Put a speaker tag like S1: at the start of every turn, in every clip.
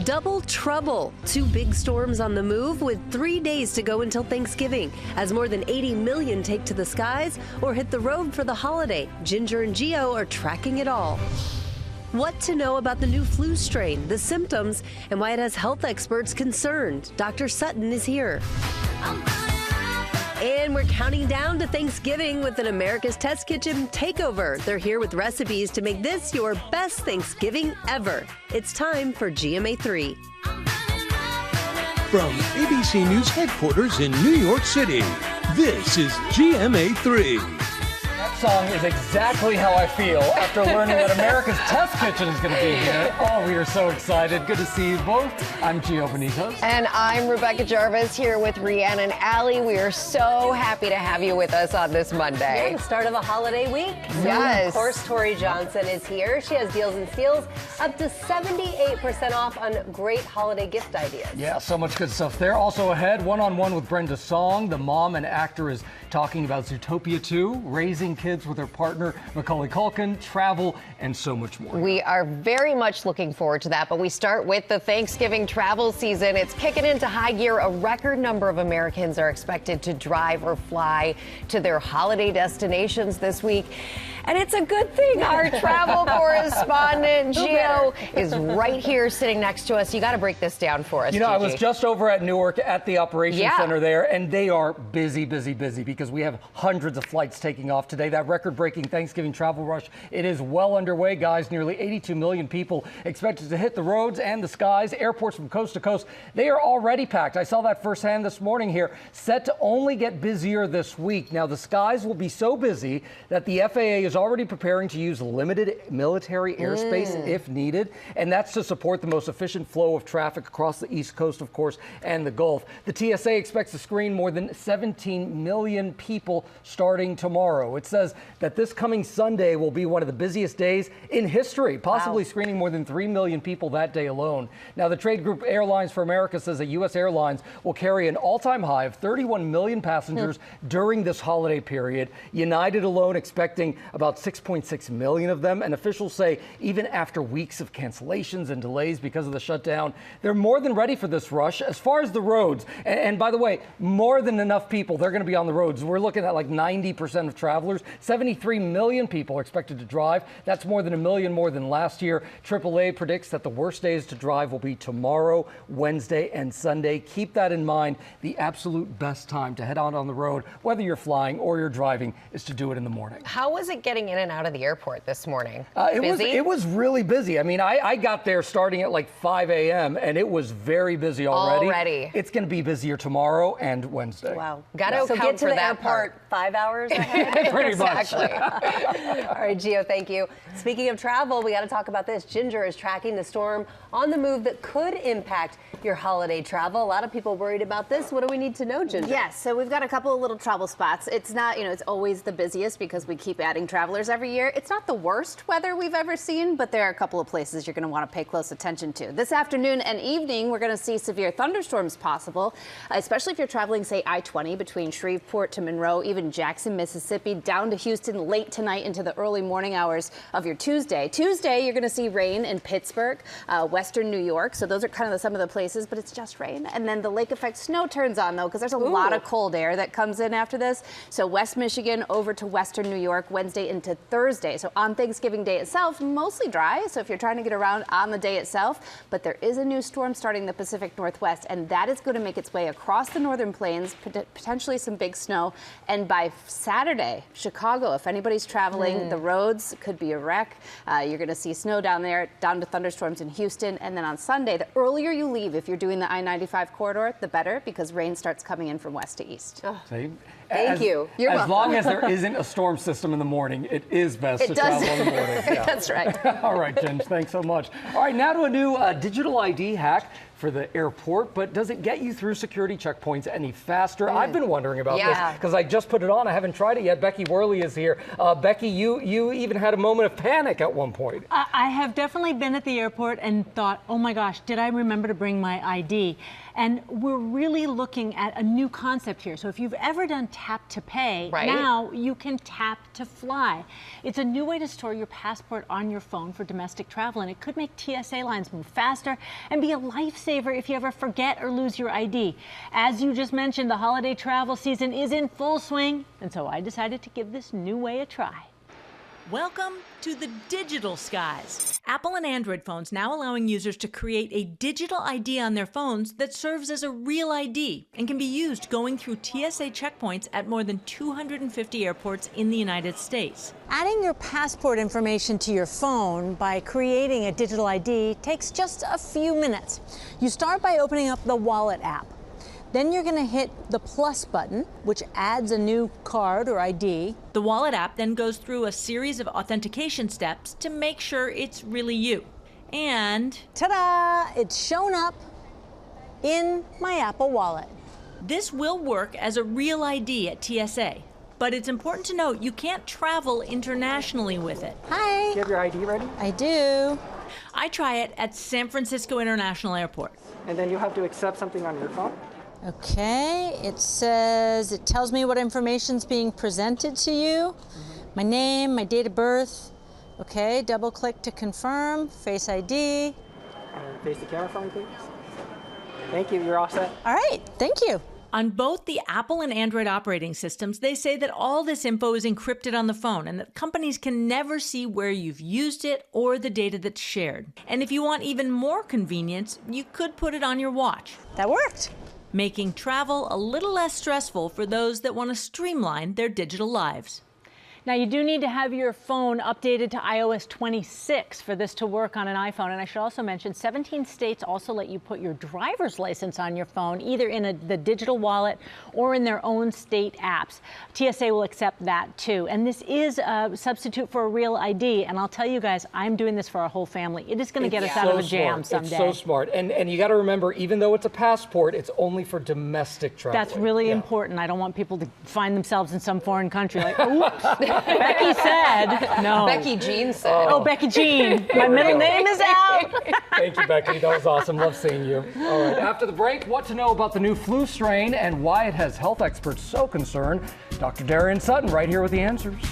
S1: Double trouble. Two big storms on the move with 3 days to go until Thanksgiving, as more than 80 million take to the skies or hit the road for the holiday. Ginger and Geo are tracking it all. What to know about the new flu strain, the symptoms, and why it has health experts concerned. Dr. Sutton is here. And we're counting down to Thanksgiving with an America's Test Kitchen takeover. They're here with recipes to make this your best Thanksgiving ever. It's time for GMA3.
S2: From ABC News headquarters in New York City, this is GMA3.
S3: That song is exactly how I feel after learning that America's Test Kitchen is going to be here. Oh, we are so excited. Good to see you both. I'm Gio Benitez.
S4: And I'm Rebecca Jarvis here with Rhiannon and Allie. We are so happy to have you with us on this Monday.
S1: Yeah, the start of a holiday week.
S4: Yes.
S1: Of course, Tori Johnson is here. She has deals and steals up to 78% off on great holiday gift ideas.
S3: Yeah, so much good stuff there. Also ahead, one-on-one with Brenda Song. The mom and actor is talking about Zootopia 2, raising kids with her partner, Macaulay Culkin, travel, and so much more.
S4: We are very much looking forward to that, but we start with the Thanksgiving travel season. It's kicking into high gear. A record number of Americans are expected to drive or fly to their holiday destinations this week. And it's a good thing our travel correspondent, Gio, is right here sitting next to us. You got to break this down for us,
S3: You know,
S4: Gigi.
S3: I was just over at Newark at the Operations Center there, and they are busy, busy, busy because we have hundreds of flights taking off today. That record-breaking Thanksgiving travel rush, it is well underway, guys. Nearly 82 million people expected to hit the roads and the skies. Airports from coast to coast, they are already packed. I saw that firsthand this morning here, set to only get busier this week. Now, the skies will be so busy that the FAA is already preparing to use limited military airspace if needed, and that's to support the most efficient flow of traffic across the East Coast, of course, and the Gulf. The TSA expects to screen more than 17 million people starting tomorrow. It says that this coming Sunday will be one of the busiest days in history, possibly screening more than 3 million people that day alone. Now, the trade group Airlines for America says that U.S. Airlines will carry an all-time high of 31 million passengers during this holiday period. United alone expecting about 6.6 million of them, and officials say even after weeks of cancellations and delays because of the shutdown, they're more than ready for this rush. As far as the roads, and by the way, more than enough people, they're going to be on the roads. We're looking at like 90% of travelers. 73 million people are expected to drive. That's more than a million more than last year. AAA predicts that the worst days to drive will be tomorrow, Wednesday, and Sunday. Keep that in mind. The absolute best time to head out on the road, whether you're flying or you're driving, is to do it in the morning.
S4: How was it getting in and out of the airport this morning?
S3: It was really busy. I mean, I got there starting at like 5 a.m. and it was very busy already. It's going to be busier tomorrow and Wednesday.
S1: Wow.
S4: Got to
S1: So
S4: account
S1: get to
S4: for
S1: the
S4: that
S1: airport
S4: part.
S1: 5 hours ahead?
S3: Pretty much.
S4: Exactly.
S1: All right, Gio, thank you. Speaking of travel, we got to talk about this. Ginger is tracking the storm on the move that could impact your holiday travel. A lot of people worried about this. What do we need to know, Ginger?
S5: Yes, so we've got a couple of little travel spots. It's not, it's always the busiest because we keep adding travelers every year. It's not the worst weather we've ever seen, but there are a couple of places you're going to want to pay close attention to. This afternoon and evening, we're going to see severe thunderstorms possible, especially if you're traveling, say, I-20 between Shreveport to Monroe, even Jackson, Mississippi, down to Houston late tonight into the early morning hours of your Tuesday. Tuesday, you're going to see rain in Pittsburgh, western New York. So those are kind of some of the places, but it's just rain. And then the lake effect snow turns on, though, because there's a lot of cold air that comes in after this. So West Michigan over to western New York Wednesday into Thursday. So on Thanksgiving Day itself, mostly dry. So if you're trying to get around on the day itself, but there is a new storm starting the Pacific Northwest, and that is going to make its way across the northern plains, potentially some big snow. And by Saturday, Chicago, if anybody's traveling, the roads could be a wreck. You're going to see snow down there, down to thunderstorms in Houston. And then on Sunday, the earlier you leave, if you're doing the I-95 corridor, the better, because rain starts coming in from west to east.
S3: See?
S1: Thank you.
S5: You're
S3: as
S5: welcome.
S3: long as there isn't a storm system in the morning, it is best to travel in the morning. Yeah.
S5: That's right.
S3: All right, Jen, thanks so much. All right, now to a new digital ID hack for the airport, but does it get you through security checkpoints any faster? I've been wondering about this because I just put it on. I haven't tried it yet. Becky Worley is here. Becky, you even had a moment of panic at one point.
S6: I have definitely been at the airport and thought, oh my gosh, did I remember to bring my ID? And we're really looking at a new concept here. So if you've ever done tap to pay.
S4: Right.
S6: Now you can tap to fly. It's a new way to store your passport on your phone for domestic travel, and it could make TSA lines move faster and be a lifesaver if you ever forget or lose your ID. As you just mentioned, the holiday travel season is in full swing, and so I decided to give this new way a try.
S7: Welcome to the digital skies. Apple and Android phones now allowing users to create a digital ID on their phones that serves as a real ID and can be used going through TSA checkpoints at more than 250 airports in the United States.
S6: Adding your passport information to your phone by creating a digital ID takes just a few minutes. You start by opening up the Wallet app. Then you're going to hit the plus button, which adds a new card or ID.
S7: The Wallet app then goes through a series of authentication steps to make sure it's really you. And
S6: ta-da! It's shown up in my Apple Wallet.
S7: this will work as a real ID at TSA. But it's important to note you can't travel internationally with it.
S6: Hi.
S3: Do you have your ID ready?
S6: I do.
S7: I try it at San Francisco International Airport.
S3: And then you have to accept something on your phone.
S6: Okay, it tells me what information's being presented to you. My name, my date of birth. Okay, double click to confirm, Face ID.
S3: And face the camera for me, please. Thank you, you're all set.
S6: All right, thank you.
S7: On both the Apple and Android operating systems, they say that all this info is encrypted on the phone and that companies can never see where you've used it or the data that's shared. And if you want even more convenience, you could put it on your watch.
S6: That worked.
S7: Making travel a little less stressful for those that want to streamline their digital lives.
S6: Now, you do need to have your phone updated to iOS 26 for this to work on an iPhone. And I should also mention 17 states also let you put your driver's license on your phone, either in the digital wallet or in their own state apps. TSA will accept that too. And this is a substitute for a real ID. And I'll tell you guys, I'm doing this for our whole family. It is going to get us out of a jam someday.
S3: It's so smart. And you got to remember, even though it's a passport, it's only for domestic travel.
S6: That's really important. I don't want people to find themselves in some foreign country like, oops. Becky said no.
S4: Becky Jean said.
S6: Oh, Becky Jean. My middle name is out.
S3: Thank you, Becky. That was awesome. Love seeing you. All right. After the break, what to know about the new flu strain and why it has health experts so concerned. Dr. Darian Sutton right here with the answers.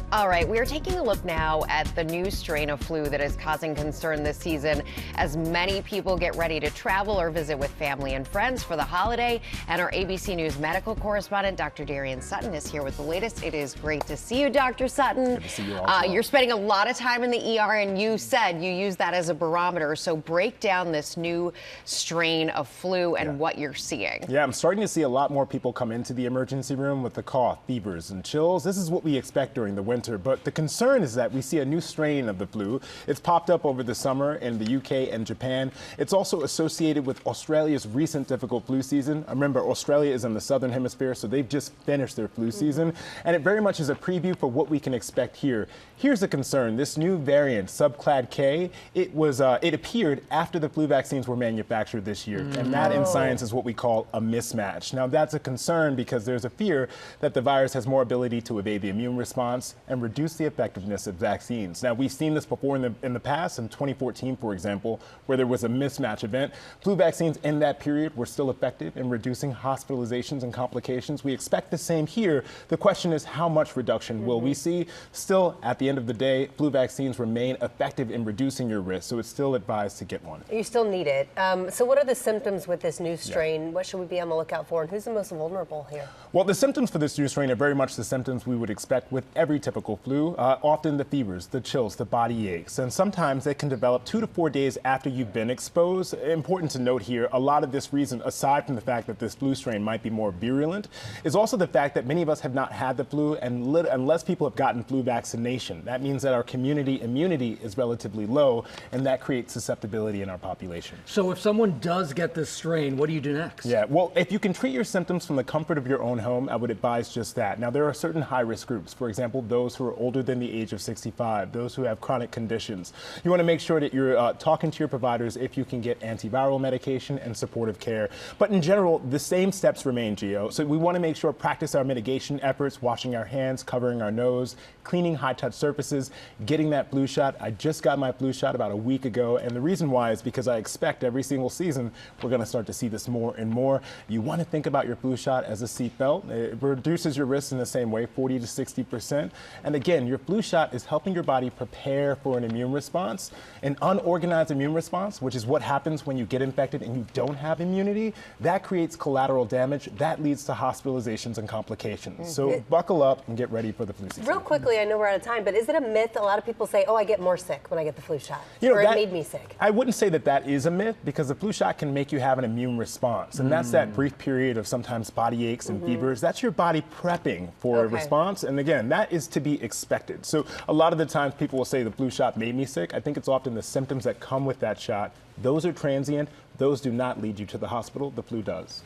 S4: All right, we are taking a look now at the new strain of flu that is causing concern this season as many people get ready to travel or visit with family and friends for the holiday. And our ABC News medical correspondent, Dr. Darian Sutton, is here with the latest. It is great to see you, Dr. Sutton.
S8: Good to see you also.
S4: You're spending a lot of time in the ER, and you said you use that as a barometer. So break down this new strain of flu and what you're seeing.
S8: Yeah, I'm starting to see a lot more people come into the emergency room with the cough, fevers, and chills. This is what we expect during the winter. But the concern is that we see a new strain of the flu. It's popped up over the summer in the UK and Japan. It's also associated with Australia's recent difficult flu season. Remember, Australia is in the southern hemisphere, so they've just finished their flu season. And it very much is a preview for what we can expect here. Here's the concern. This new variant, subclad K, it appeared after the flu vaccines were manufactured this year. And that in science is what we call a mismatch. Now, that's a concern because there's a fear that the virus has more ability to evade the immune response and reduce the effectiveness of vaccines. Now, we've seen this before in the past, in 2014, for example, where there was a mismatch event. Flu vaccines in that period were still effective in reducing hospitalizations and complications. We expect the same here. The question is, how much reduction will we see? Still, at the end of the day, flu vaccines remain effective in reducing your risk, so it's still advised to get one.
S1: You still need it. So what are the symptoms with this new strain? What should we be on the lookout for, and who's the most vulnerable here?
S8: Well, the symptoms for this new strain are very much the symptoms we would expect with every typical flu. Often the fevers, the chills, the body aches, and sometimes they can develop 2 to 4 days after you've been exposed. Important to note here, a lot of this reason, aside from the fact that this flu strain might be more virulent, is also the fact that many of us have not had the flu, and unless people have gotten flu vaccination. That means that our community immunity is relatively low, and that creates susceptibility in our population.
S3: So if someone does get this strain, what do you do next?
S8: Yeah, well, if you can treat your symptoms from the comfort of your own home, I would advise just that. Now, there are certain high-risk groups, for example, those those who are older than the age of 65, those who have chronic conditions. You want to make sure that you're talking to your providers if you can get antiviral medication and supportive care. But in general, the same steps remain, Geo. So we want to make sure practice our mitigation efforts, washing our hands, covering our nose, cleaning high-touch surfaces, getting that flu shot. I just got my flu shot about a week ago, and the reason why is because I expect every single season we're going to start to see this more and more. You want to think about your flu shot as a seatbelt. It reduces your risk in the same way, 40 to 60%. And again, your flu shot is helping your body prepare for an immune response. An unorganized immune response, which is what happens when you get infected and you don't have immunity, that creates collateral damage. That leads to hospitalizations and complications. So buckle up and get ready for the flu season.
S1: Real quickly, I know we're out of time, but is it a myth? A lot of people say, oh, I get more sick when I get the flu shot, or it made me sick.
S8: I wouldn't say that that is a myth, because the flu shot can make you have an immune response. And that's that brief period of sometimes body aches and fevers. That's your body prepping for a response. And again, that is to be expected. So a lot of the times people will say the flu shot made me sick. I think it's often the symptoms that come with that shot. Those are transient. Those do not lead you to the hospital. The flu does.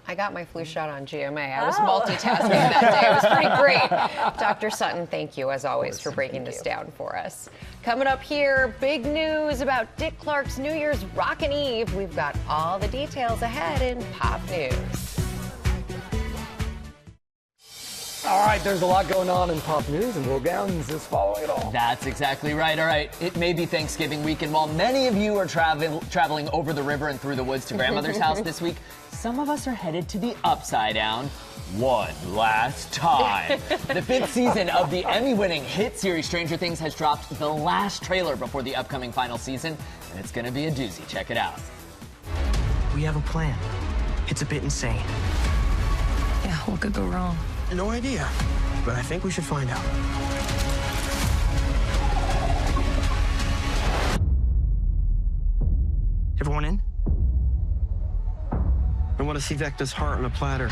S4: I got my flu shot on GMA. I was multitasking that day. It was pretty great. Dr. Sutton, thank you, as always, for breaking this down for us. Coming up here, big news about Dick Clark's New Year's Rockin' Eve. We've got all the details ahead in Pop News.
S3: All right, there's a lot going on in pop news, and Will Gowns is following it all.
S9: That's exactly right. All right, it may be Thanksgiving week, and while many of you are traveling over the river and through the woods to grandmother's house this week, some of us are headed to the Upside Down one last time. The 5th season of the Emmy-winning hit series Stranger Things has dropped the last trailer before the upcoming final season, and it's going to be a doozy. Check it out.
S10: We have a plan. It's a bit insane.
S11: Yeah, what could go wrong?
S10: No idea, but I think we should find out. Everyone in? I want to see Vecna's heart on a platter.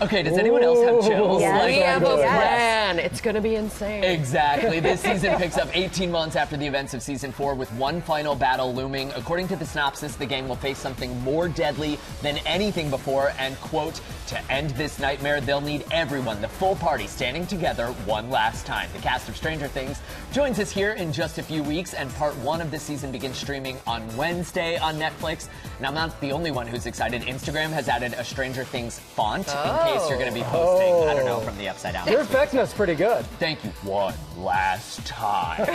S9: Okay, does anyone else have chills?
S4: Yes. We have a plan. It's going to be insane.
S9: Exactly. This season picks up 18 months after the events of season 4 with one final battle looming. According to the synopsis, the gang will face something more deadly than anything before, and, quote, to end this nightmare, they'll need everyone, the full party, standing together one last time. The cast of Stranger Things joins us here in just a few weeks, and part 1 of this season begins streaming on Wednesday on Netflix. And I'm not the only one who's excited. Instagram has added a Stranger Things font in case you're going to be posting, I don't know, from the Upside Down.
S3: Your Vecna's pretty good.
S9: Thank you. One last time.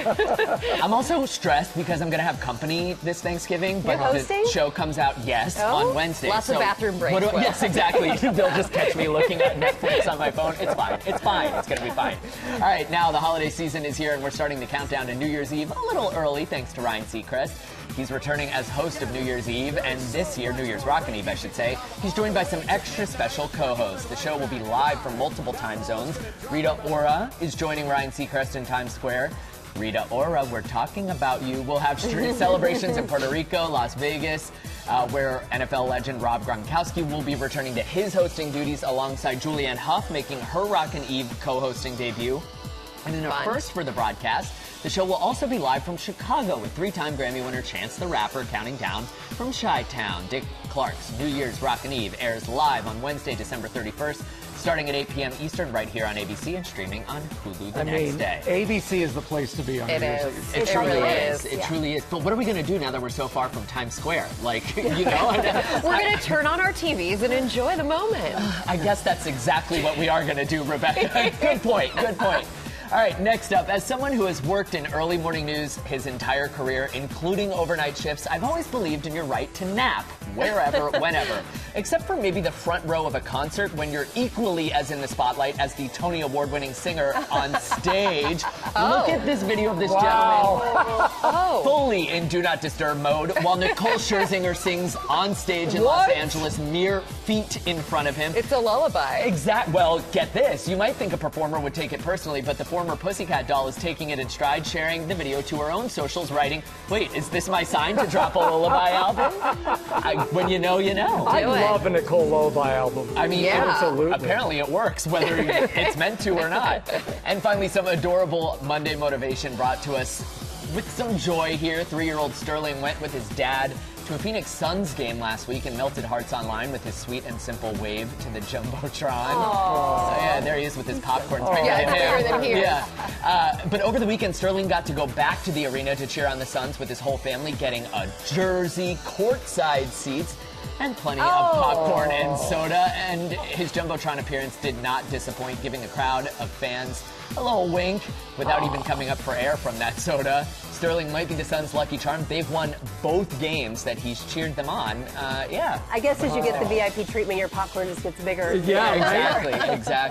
S9: I'm also stressed because I'm going to have company this Thanksgiving, but the show comes out, on Wednesday.
S4: Lots of bathroom breaks.
S9: Yes, exactly. They'll just catch me looking at Netflix on my phone. It's fine. It's fine. It's going to be fine. All right, now the holiday season is here, and we're starting the countdown to New Year's Eve a little early, thanks to Ryan Seacrest. He's returning as host of New Year's Eve, and this year, New Year's Rockin' Eve, I should say, he's joined by some extra special co-hosts. The show will be live from multiple time zones. Rita Ora is joining Ryan Seacrest in Times Square. Rita Ora, we're talking about you. We'll have celebrations in Puerto Rico, Las Vegas, where NFL legend Rob Gronkowski will be returning to his hosting duties alongside Julianne Hough, making her Rockin' Eve co-hosting debut. And in a first for the broadcast, the show will also be live from Chicago with 3-time Grammy winner Chance the Rapper counting down from Chi-Town. Dick Clark's New Year's Rockin' Eve airs live on Wednesday, December 31st, starting at 8 p.m. Eastern right here on ABC and streaming on Hulu the next day.
S3: ABC is the place to be on New Year's Eve.
S9: It truly is. It truly is. But what are we going to do now that we're so far from Times Square? Like, you know?
S4: We're going to turn on our TVs and enjoy the moment.
S9: I guess that's exactly what we are going to do, Rebecca. Good point. Good point. All right, next up, as someone who has worked in early morning news his entire career, including overnight shifts, I've always believed in your right to nap, wherever, whenever. Except for maybe the front row of a concert when you're equally as in the spotlight as the Tony Award-winning singer on stage. Look at this video of this gentleman fully in Do Not Disturb mode while Nicole Scherzinger sings on stage in Los Angeles, mere feet in front of him.
S4: It's a lullaby.
S9: Well, get this. You might think a performer would take it personally, but the former Pussycat Doll is taking it in stride, sharing the video to her own socials, writing, wait, is this my sign to drop a lullaby album? When you know, you know.
S3: I love a Nicole lullaby album.
S9: I mean,
S3: absolutely.
S9: Apparently it works, whether it's meant to or not. And finally, some adorable Monday motivation brought to us with some joy here. 3-year-old Sterling went with his dad to a Phoenix Suns game last week and melted hearts online with his sweet and simple wave to the Jumbotron. So, yeah, there he is with his popcorn.
S4: Yeah, it's bigger than here.
S9: Yeah. But over the weekend, Sterling got to go back to the arena to cheer on the Suns with his whole family, getting a jersey, courtside seats, and plenty of popcorn and soda. And his Jumbotron appearance did not disappoint, giving the crowd of fans a little wink without even coming up for air from that soda. Sterling might be the Suns' lucky charm. They've won both games that he's cheered them on. Yeah.
S1: I guess as you get the VIP treatment, your popcorn just gets bigger.
S3: Yeah,
S9: exactly.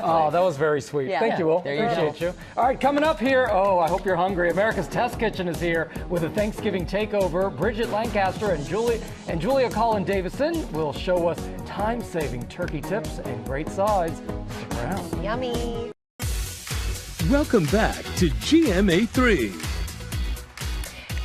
S3: Oh, that was very sweet.
S1: Yeah.
S3: Thank you, Will.
S9: There you
S3: Appreciate
S9: go.
S3: you. All right, coming up here, I hope you're hungry. America's Test Kitchen is here with a Thanksgiving takeover. Bridget Lancaster and Julia Collin Davison will show us time-saving turkey tips and great sides. Stick around.
S4: Yummy.
S2: Welcome back to GMA3.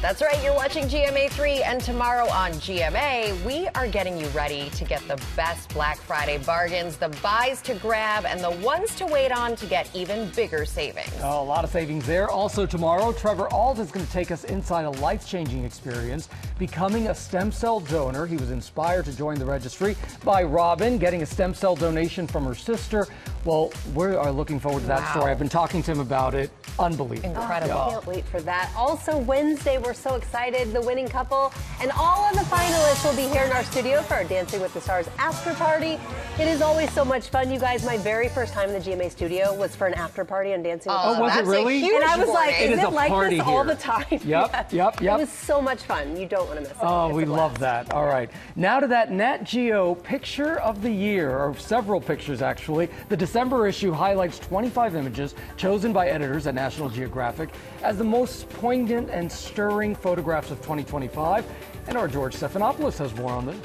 S4: That's right, you're watching GMA3, and tomorrow on GMA, we are getting you ready to get the best Black Friday bargains, the buys to grab, and the ones to wait on to get even bigger savings.
S3: Oh, a lot of savings there. Also tomorrow, Trevor Ault is going to take us inside a life-changing experience, becoming a stem cell donor. He was inspired to join the registry by Robin, getting a stem cell donation from her sister. Well, we are looking forward to that story. I've been talking to him about it. Unbelievable.
S4: Incredible.
S1: I can't wait for that. Also, Wednesday, we're so excited. The winning couple and all of the finalists will be here in our studio for our Dancing with the Stars after party. It is always so much fun. You guys, my very first time in the GMA studio was for an after party on Dancing with the Stars.
S3: Oh, was it really?
S1: And I was like,
S3: It
S1: is
S3: is
S1: it
S3: a
S1: like
S3: party
S1: this all
S3: here.
S1: the time?
S3: Yep.
S1: It was so much fun. You don't want to miss it.
S3: Oh,
S1: It's
S3: we
S1: a blast.
S3: love that. All right. Now to that Nat Geo Picture of the Year, or several pictures actually. The December issue highlights 25 images chosen by editors at National Geographic as the most poignant and stirring photographs of 2025. And our George Stephanopoulos has more on this.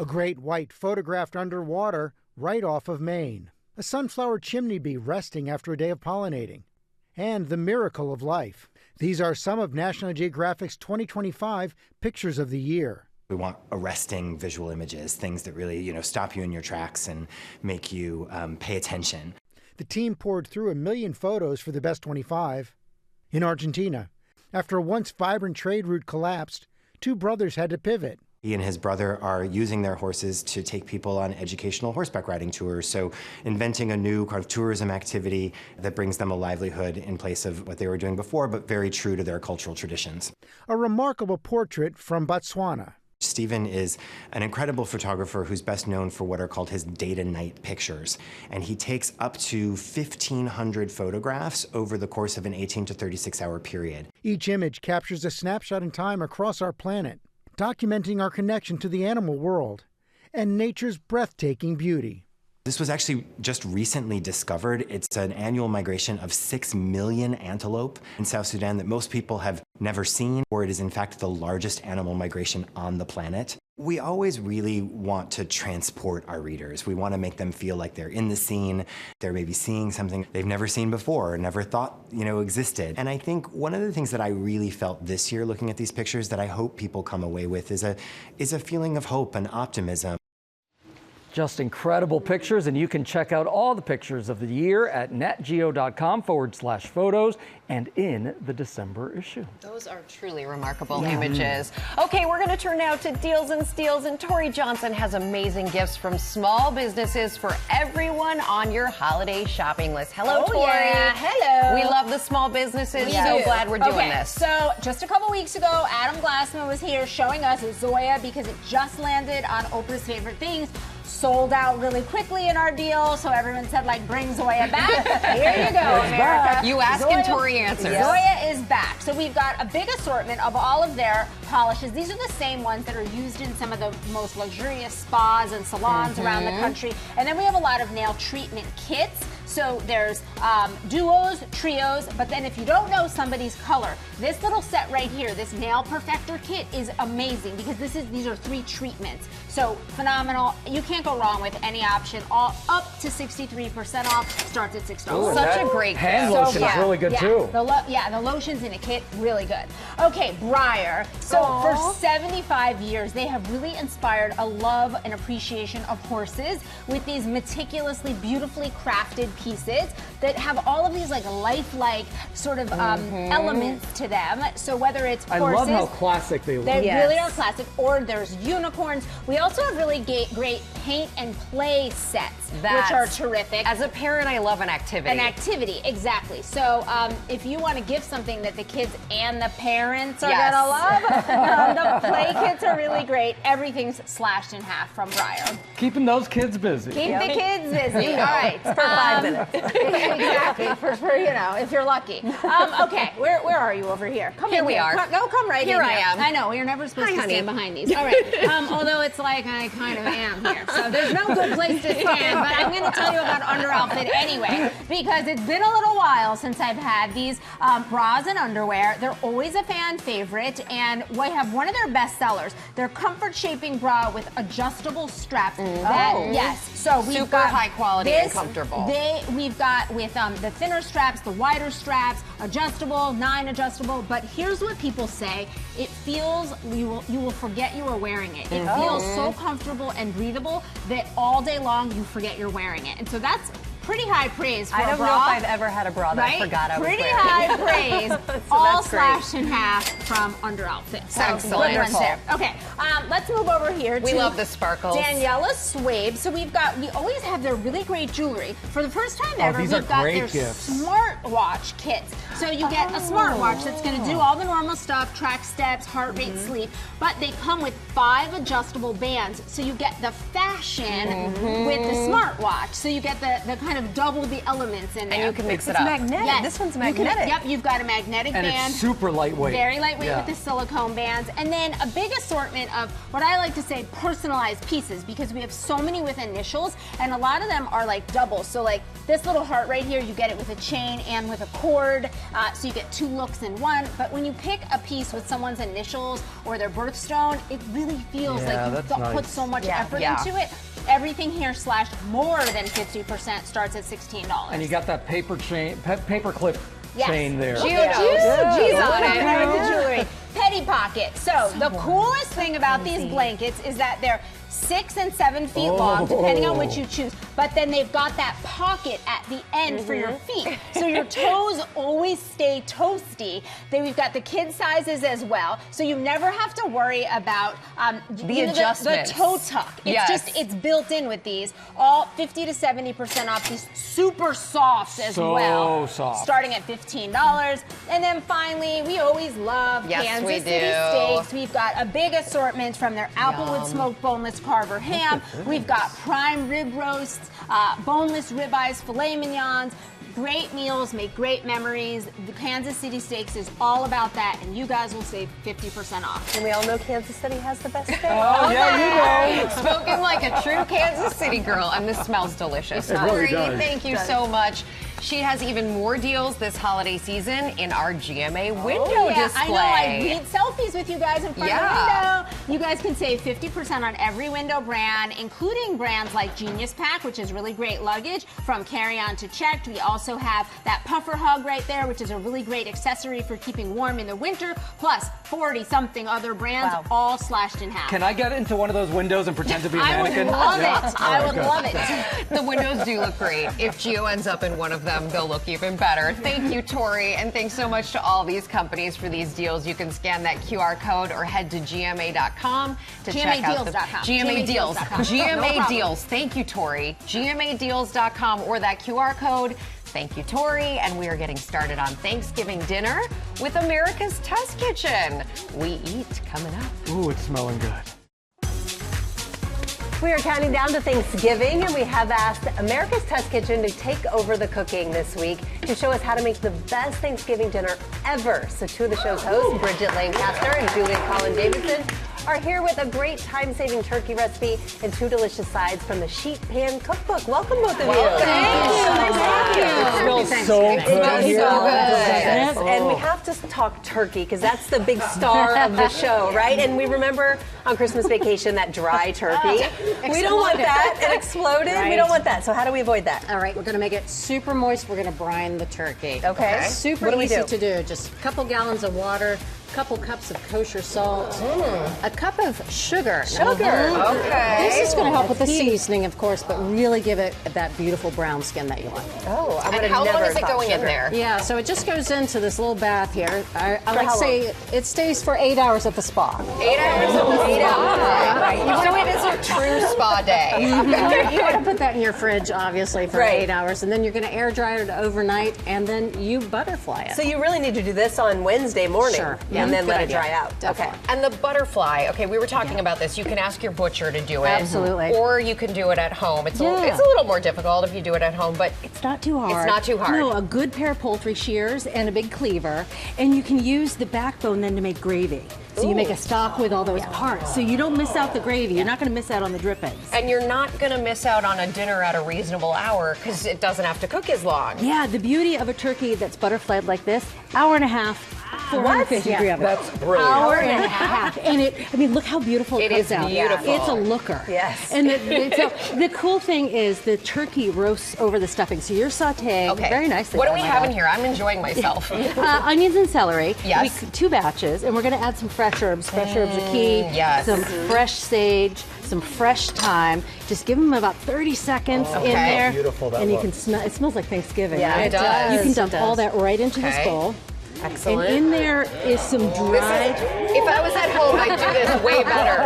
S12: A great white photographed underwater right off of Maine. A sunflower chimney bee resting after a day of pollinating. And the miracle of life. These are some of National Geographic's 2025 Pictures of the Year.
S13: We want arresting visual images, things that really, stop you in your tracks and make you pay attention.
S12: The team poured through 1 million photos for the best 25. In Argentina, after a once vibrant trade route collapsed, 2 brothers had to pivot.
S13: He and his brother are using their horses to take people on educational horseback riding tours, so inventing a new kind of tourism activity that brings them a livelihood in place of what they were doing before, but very true to their cultural traditions.
S12: A remarkable portrait from Botswana.
S13: Stephen is an incredible photographer who's best known for what are called his day-to-night pictures. And he takes up to 1,500 photographs over the course of an 18 to 36-hour period.
S12: Each image captures a snapshot in time across our planet, documenting our connection to the animal world and nature's breathtaking beauty.
S13: This was actually just recently discovered. It's an annual migration of 6 million antelope in South Sudan that most people have never seen, or it is in fact the largest animal migration on the planet. We always really want to transport our readers. We want to make them feel like they're in the scene. They're maybe seeing something they've never seen before, or never thought, existed. And I think one of the things that I really felt this year looking at these pictures that I hope people come away with is a feeling of hope and optimism.
S3: Just incredible pictures, and you can check out all the pictures of the year at natgeo.com/photos and in the December issue.
S4: Those are truly remarkable images. Okay, we're going to turn now to Deals and Steals, and Tori Johnson has amazing gifts from small businesses for everyone on your holiday shopping list. Hello, Tori.
S14: Yeah. Hello.
S4: We love the small businesses.
S14: We
S4: So
S14: do.
S4: glad we're doing
S14: Okay,
S4: this.
S14: So just a couple weeks ago, Adam Glassman was here showing us Zoya because it just landed on Oprah's Favorite Things. Sold out really quickly in our deal, so everyone said, bring Zoya back. Here you go, America.
S4: You ask and Tori answers.
S14: Zoya is back. So we've got a big assortment of all of their polishes. These are the same ones that are used in some of the most luxurious spas and salons around the country. And then we have a lot of nail treatment kits. So there's duos, trios, but then if you don't know somebody's color, this little set right here, this Nail Perfector kit is amazing because these are 3 treatments. So phenomenal. You can't go wrong with any option. All up to 63% off. Starts at $6.
S3: Ooh,
S4: Such a great
S3: hand
S4: gift.
S3: lotion is really good too.
S14: The lotions in a kit, really good. Okay, Breyer. So for 75 years, they have really inspired a love and appreciation of horses with these meticulously, beautifully crafted pieces that have all of these like lifelike sort of elements to them. So whether it's horses,
S3: I love how classic they look.
S14: They really are classic. Or there's unicorns. We also have really great paint and play sets, which are terrific.
S4: As a parent, I love an activity.
S14: An activity, exactly. So if you want to give something that the kids and the parents are gonna love, the play kits are really great. Everything's slashed in half from Breyer.
S3: Keeping those kids busy.
S14: Keep the kids busy. All right.
S1: For 5 minutes.
S14: Exactly. For you know, if you're lucky. Okay. Where are you over here? Come
S4: here
S14: in
S4: we are.
S14: Come right
S4: here
S14: in.
S4: I am.
S14: I know. You're never supposed
S4: Hi,
S14: to
S4: honey.
S14: stand behind these. All right. Although it's like I kind of am here. So there's no good place to stand. But I'm going to tell you about Under Outfit anyway, because it's been a little while since I've had these bras and underwear. They're always a fan favorite, and we have one of their best sellers. Their comfort shaping bra with adjustable straps. Yes. So we've
S4: Super
S14: got
S4: high quality and comfortable.
S14: We've got with the thinner straps, the wider straps, adjustable, 9 adjustable. But here's what people say: it feels you will forget you were wearing it. It feels so comfortable and breathable that all day long you forget you're wearing it. And so that's pretty high praise for a bra.
S1: I don't know if I've ever had a bra that I forgot I was
S14: pretty
S1: wearing.
S14: high praise.
S1: So
S14: all
S1: that's great.
S14: slashed in half from Under Outfit. So
S4: Excellent.
S14: good ones there. Okay, let's move over here.
S4: We
S14: to
S4: love the sparkles.
S14: Daniela Swabe. So we always have their really great jewelry. For the first time ever,
S3: these are
S14: we've got
S3: great
S14: their
S3: gifts.
S14: smartwatch kits. So you get a smartwatch that's going to do all the normal stuff, track steps, heart rate, sleep, but they come with 5 adjustable bands. So you get the fashion with the smartwatch. So you get the kind of double the elements in there.
S4: And you can mix it
S1: It's
S4: up.
S1: magnetic.
S14: Yes.
S1: This one's magnetic.
S14: Yep, you've got a magnetic
S3: And
S14: band.
S3: it's super lightweight.
S14: Very lightweight
S3: Yeah.
S14: with the silicone bands. And then a big assortment of what I like to say personalized pieces, because we have so many with initials, and a lot of them are like doubles. So like this little heart right here, you get it with a chain and with a cord. So you get 2 looks in one. But when you pick a piece with someone's initials or their birthstone, it really feels like
S3: that's
S14: you've
S3: nice.
S14: put so much effort
S4: Yeah.
S14: into it. Everything here slashed more than 50% starts at $16.
S3: And you got that paper clip chain there.
S14: Look
S4: Geo
S14: at
S4: knows.
S14: you.
S4: She's on it.
S14: Right with the jewelry. Petty pocket. So the coolest thing about these blankets is that they're 6 and 7 feet long, depending on which you choose. But then they've got that pocket at the end for your feet. So your toes always stay toasty. Then we've got the kid sizes as well. So you never have to worry about
S4: The adjustments.
S14: the toe tuck. It's it's built in with these. All 50 to 70% off. These super soft as well.
S3: Soft.
S14: Starting at $15. And then finally, we always love Kansas City steaks. We've got a big assortment from their Applewood smoked boneless Carver ham. We've got prime rib roasts, boneless ribeyes, filet mignons. Great meals make great memories. The Kansas City Steaks is all about that, and you guys will save 50% off.
S1: And we all know Kansas City has the best steak.
S3: Oh, yeah, you know.
S4: Spoken like a true Kansas City girl, and this smells delicious.
S3: It really
S4: Tori,
S3: does.
S4: thank you so much. She has even more deals this holiday season in our GMA window display.
S14: I know. I read selfies with you guys in front of the window. You guys can save 50% on every window brand, including brands like Genius Pack, which is really great luggage from carry-on to checked. We also have that puffer hug right there, which is a really great accessory for keeping warm in the winter, plus 40-something other brands, all slashed in half.
S3: Can I get into one of those windows and pretend to be a mannequin?
S14: I would love it. I would love it.
S4: The windows do look great. If Geo ends up in one of them, they'll look even better. Thank you, Tori, and thanks so much to all these companies for these deals. You can scan that QR code or head to GMA.com to check out the GMA Deals. GMA Deals. Thank you, Tori. GMAdeals.com or that QR code. Thank you, Tori, and we are getting started on Thanksgiving dinner with America's Test Kitchen. We eat coming up.
S3: Ooh, it's smelling good.
S1: We are counting down to Thanksgiving, and we have asked America's Test Kitchen to take over the cooking this week to show us how to make the best Thanksgiving dinner ever. So 2 of the show's hosts, Bridget Lancaster and Collin Davison, are here with a great time-saving turkey recipe and 2 delicious sides from the Sheet Pan Cookbook. Welcome, both of you.
S14: Thank you.
S3: It smells so good.
S1: It smells
S3: here.
S1: so good. And we have to talk turkey because that's the big star of the show, right? And we remember on Christmas Vacation that dry turkey. We don't want that. It exploded.
S15: Right.
S1: We don't want that. So how do we avoid that?
S15: All right, we're going to make it super moist. We're going to brine the turkey.
S1: Okay.
S15: Super
S1: What do we
S15: easy
S1: do?
S15: to do. Just a couple gallons of water, couple cups of kosher salt, a cup of sugar.
S4: Okay.
S15: This is going to help with the seasoning, of course, but really give it that beautiful brown skin that you want.
S4: Oh, and how long is it going in there?
S15: Yeah, so it just goes into this little bath here. I like to say it stays for 8 hours at the spa.
S4: 8 hours at the spa. Right. So it is a true spa day.
S15: You want to put that in your fridge, obviously, for 8 hours, and then you're going to air dry it overnight, and then you butterfly it.
S1: So you really need to do this on Wednesday morning, and then let it dry out.
S15: Definitely.
S4: Okay. And the butterfly. Okay, we were talking about this. You can ask your butcher to do it,
S15: Absolutely.
S4: or you can do it at home. It's a little more difficult if you do it at home, but
S16: it's not too hard.
S4: It's not too hard.
S16: No, a good pair of poultry shears and a big cleaver, and you can use the backbone then to make gravy. So you make a stock with all those parts, so you don't miss out the gravy. You're not going to miss out on the drippings.
S4: And you're not going to miss out on a dinner at a reasonable hour because it doesn't have to cook as long.
S16: Yeah, the beauty of a turkey that's butterflied like this, hour and a half, 450 degree oven.
S3: That's brilliant.
S16: Hour and a half. And I mean, look how beautiful it comes out.
S4: It is beautiful.
S16: It's a looker.
S1: Yes.
S16: And so the cool thing is the turkey roasts over the stuffing. So you're sauteing very nicely.
S4: What do we have in here? I'm enjoying myself.
S16: Onions and celery.
S4: Yes.
S16: 2 batches. And we're going to add some fresh herbs. Fresh herbs are key.
S4: Yes.
S16: Some fresh sage, some fresh thyme. Just give them about 30 seconds in there.
S3: Beautiful that
S16: and you
S3: looks.
S16: can smell, it smells like Thanksgiving.
S4: Yeah,
S16: right?
S4: it does.
S16: You can dump all that right into this bowl.
S1: Excellent.
S16: And in there is some dried.
S4: If I was at home, I'd do this way better.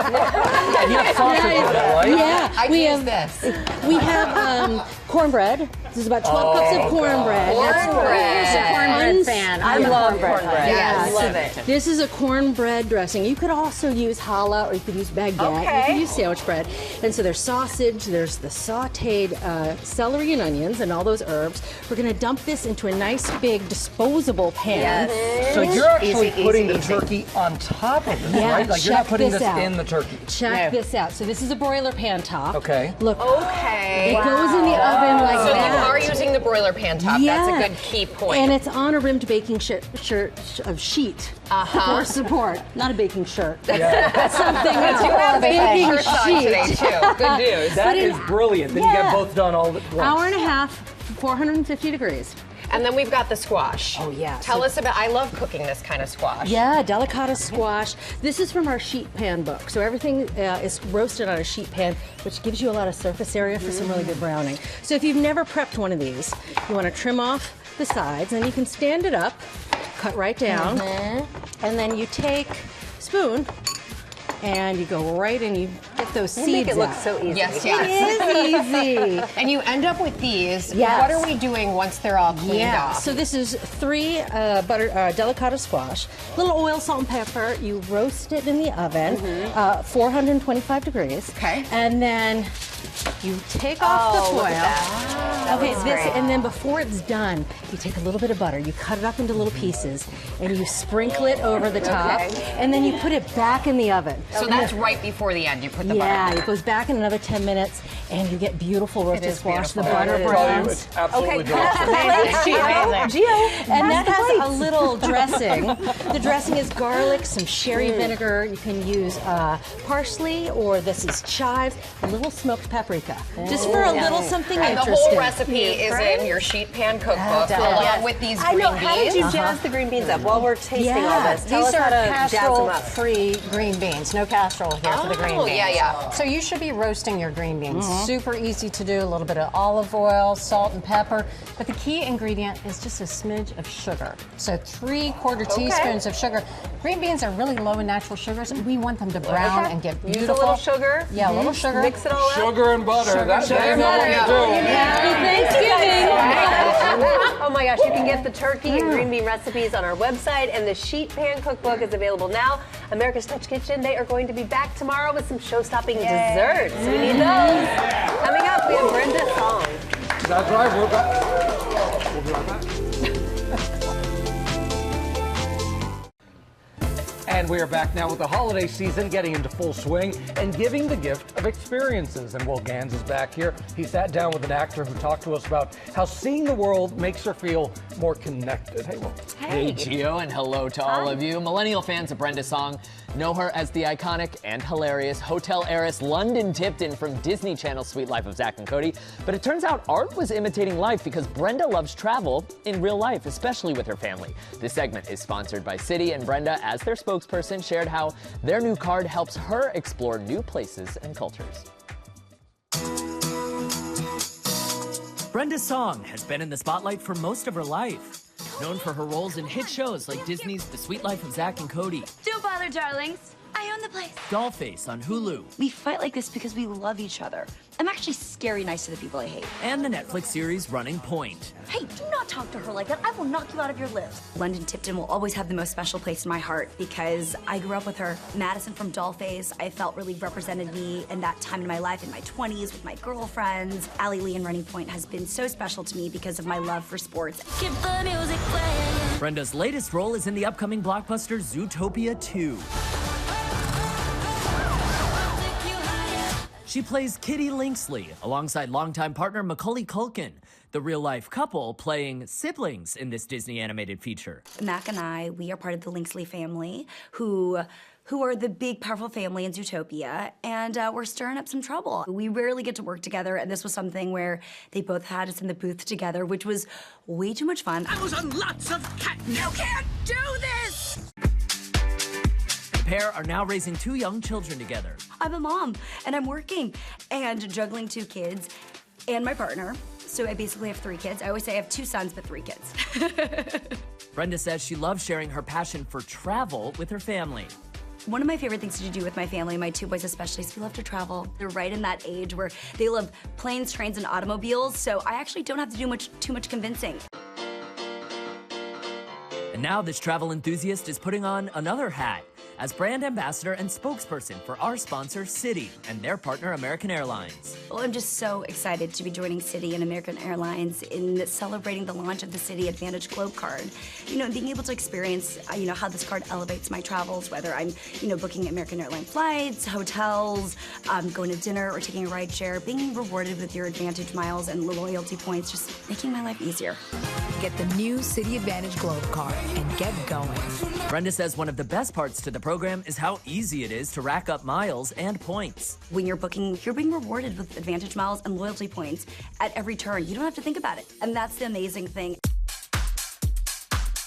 S16: We have cornbread. This is about 12 cups of cornbread.
S15: Who's a cornbread fan?
S1: I love cornbread.
S16: Yes.
S1: Love it.
S16: This is a cornbread dressing. You could also use challah, or you could use baguette. You could use sandwich bread. And so there's sausage, there's the sauteed celery and onions and all those herbs. We're going to dump this into a nice big disposable pan.
S3: So you're actually putting the turkey on top of this, right? Like you're not putting this in the turkey.
S16: Check this out. So this is a broiler pan top.
S3: Okay.
S16: Look.
S4: Okay.
S16: It goes in the oven like
S4: so
S16: that.
S4: You are using the broiler pan top. That's a good key point.
S16: And it's on a rimmed baking sheet for support. Not a baking shirt. That's something else.
S4: You have baking
S16: sheet.
S4: on today too. Good news.
S3: That is brilliant. Then you get both done all at once.
S16: Hour and a half, 450 degrees.
S4: And then we've got the squash.
S16: Oh, yeah.
S4: Tell us about, I love cooking this kind of squash.
S16: Yeah, delicata squash. This is from our sheet pan book. So everything is roasted on a sheet pan, which gives you a lot of surface area for some really good browning. So if you've never prepped one of these, you want to trim off the sides, and you can stand it up, cut right down, and then you take a spoon, and you go right and you get those seeds
S1: make it look
S16: out.
S1: so easy.
S4: Yes,
S16: It is easy.
S4: And you end up with these.
S16: Yes.
S4: What are we doing once they're all cleaned up?
S16: So this is 3 delicata squash. Little oil, salt, and pepper. You roast it in the oven, 425 degrees.
S4: Okay.
S16: And then you take off the foil.
S1: Look at that.
S16: Okay,
S1: looks
S16: this,
S1: great.
S16: and then before it's done, you take a little bit of butter, you cut it up into little pieces, and you sprinkle it over the top, and then you put it back in the oven.
S4: So that's right before the end. You put the
S16: Yeah,
S4: butter.
S16: it goes back in another 10 minutes, and you get beautiful roasted
S4: is
S16: squash.
S4: beautiful.
S16: The butter
S3: I tell you,
S16: browns.
S3: it's absolutely
S1: Okay,
S3: delicious.
S1: Geo.
S16: And that has a little dressing. The dressing is garlic, some sherry vinegar. You can use parsley, or this is chives, a little smoked paprika. Just for a little something
S4: And the
S16: interesting.
S4: whole recipe is in your sheet pan cookbook, along with these
S1: I
S4: green
S1: know.
S4: beans.
S1: How did you jazz the green beans up while we're tasting all this? Tell
S15: These
S1: us
S15: are
S1: how to jazz them up.
S15: casserole-free green beans. No casserole here for the green beans.
S4: yeah.
S15: So you should be roasting your green beans. Super easy to do. A little bit of olive oil, salt, and pepper. But the key ingredient is just a smidge of sugar. So 3/4 teaspoons of sugar. Green beans are really low in natural sugars, and we want them to brown and get beautiful.
S1: Use a little sugar.
S15: Yeah, a little sugar.
S1: Mix it all up.
S3: Sugar and butter. That's
S1: sugar and butter.
S16: Happy Thanksgiving!
S1: Oh my gosh, you can get the turkey and green bean recipes on our website, and the sheet pan cookbook is available now. America's Touch Kitchen, they are going to be back tomorrow with some show-stopping desserts. We need those. Coming up, we have Brenda Song.
S3: That's right. We're back. We'll be right back. And we are back now with the holiday season getting into full swing and giving the gift of experiences. And Will Gans is back here. He sat down with an actor who talked to us about how seeing the world makes her feel more connected. Hey, Will.
S9: Hey, Geo, and hello to all of you. Millennial fans of Brenda Song know her as the iconic and hilarious hotel heiress London Tipton from Disney Channel's Suite Life of Zack and Cody. But it turns out art was imitating life because Brenda loves travel in real life, especially with her family. This segment is sponsored by Citi, and Brenda, as their spokesperson, shared how their new card helps her explore new places and cultures.
S17: Brenda Song has been in the spotlight for most of her life. Known for her roles in hit shows like Disney's The Suite Life of Zack and Cody.
S18: Don't bother, darlings. I own the place.
S17: Dollface on Hulu.
S18: We fight like this because we love each other. I'm actually scary nice to the people I hate.
S17: And the Netflix series Running Point.
S18: Hey, do not talk to her like that. I will knock you out of your list. London Tipton will always have the most special place in my heart because I grew up with her. Madison from Dollface, I felt really represented me in that time in my life, in my 20s, with my girlfriends. Allie Lee in Running Point has been so special to me because of my love for sports. Keep the music playing.
S17: Brenda's latest role is in the upcoming blockbuster Zootopia 2. She plays Kitty Linksley alongside longtime partner Macaulay Culkin, the real-life couple playing siblings in this Disney animated feature.
S18: Mac and I, we are part of the Linksley family, who are the big, powerful family in Zootopia, and we're stirring up some trouble. We rarely get to work together, and this was something where they both had us in the booth together, which was way too much fun.
S17: I was on lots of catnip. You can't do this! The pair are now raising 2 young children together.
S18: I'm a mom, and I'm working, and juggling 2 kids, and my partner. So I basically have 3 kids. I always say I have 2 sons, but 3 kids.
S17: Brenda says she loves sharing her passion for travel with her family.
S18: One of my favorite things to do with my family, my 2 boys especially, is we love to travel. They're right in that age where they love planes, trains, and automobiles, so I actually don't have to do too much convincing.
S17: And now this travel enthusiast is putting on another hat as brand ambassador and spokesperson for our sponsor, Citi, and their partner, American Airlines.
S18: Well, I'm just so excited to be joining Citi and American Airlines in celebrating the launch of the Citi Advantage Globe Card. You know, being able to experience, how this card elevates my travels, whether I'm, booking American Airline flights, hotels, going to dinner, or taking a ride share, being rewarded with your Advantage miles and loyalty points, just making my life easier.
S19: Get the new Citi Advantage Globe Card and get going.
S17: Brenda says one of the best parts to the program is how easy it is to rack up miles and points.
S18: When you're booking, you're being rewarded with Advantage miles and loyalty points at every turn. You don't have to think about it. And that's the amazing thing.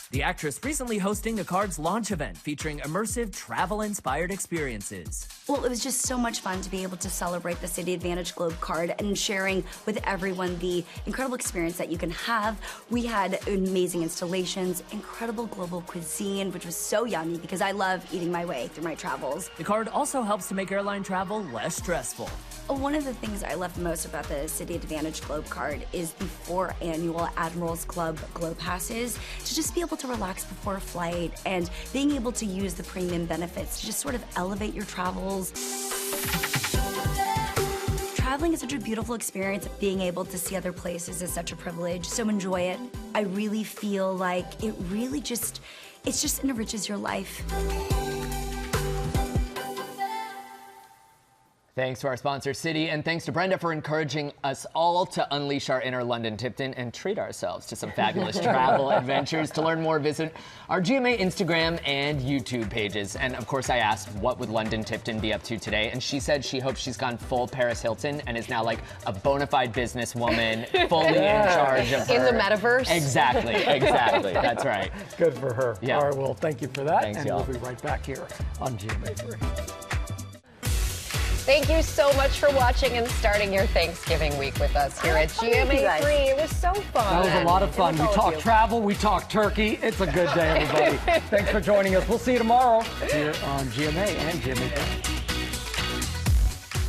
S17: The actress recently hosting the card's launch event featuring immersive travel-inspired experiences.
S18: Well, it was just so much fun to be able to celebrate the Citi Advantage Globe Card and sharing with everyone the incredible experience that you can have. We had amazing installations, incredible global cuisine, which was so yummy because I love eating my way through my travels.
S17: The card also helps to make airline travel less stressful.
S18: One of the things I love most about the Citi Advantage Globe Card is the 4 annual Admirals Club Globe Passes, to just be able to relax before a flight and being able to use the premium benefits to just sort of elevate your travels. Traveling is such a beautiful experience. Being able to see other places is such a privilege, so enjoy it. I really feel like it just enriches your life.
S9: Thanks to our sponsor, Citi, and thanks to Brenda for encouraging us all to unleash our inner London Tipton and treat ourselves to some fabulous travel adventures. To learn more, visit our GMA Instagram and YouTube pages. And of course, I asked, what would London Tipton be up to today? And she said she hopes she's gone full Paris Hilton and is now like a bona fide businesswoman, fully in charge of her.
S4: In the metaverse?
S9: Exactly. That's right.
S3: Good for her.
S9: Yeah.
S3: All right, well, thank you for that.
S9: Thanks,
S3: and
S9: y'all.
S3: We'll be right back here on GMA3.
S4: Thank you so much for watching and starting your Thanksgiving week with us here at GMA3. It was so fun.
S3: That was a lot of fun. We talked travel, we talked turkey. It's a good day, everybody. Thanks for joining us. We'll see you tomorrow here on GMA and GMA3.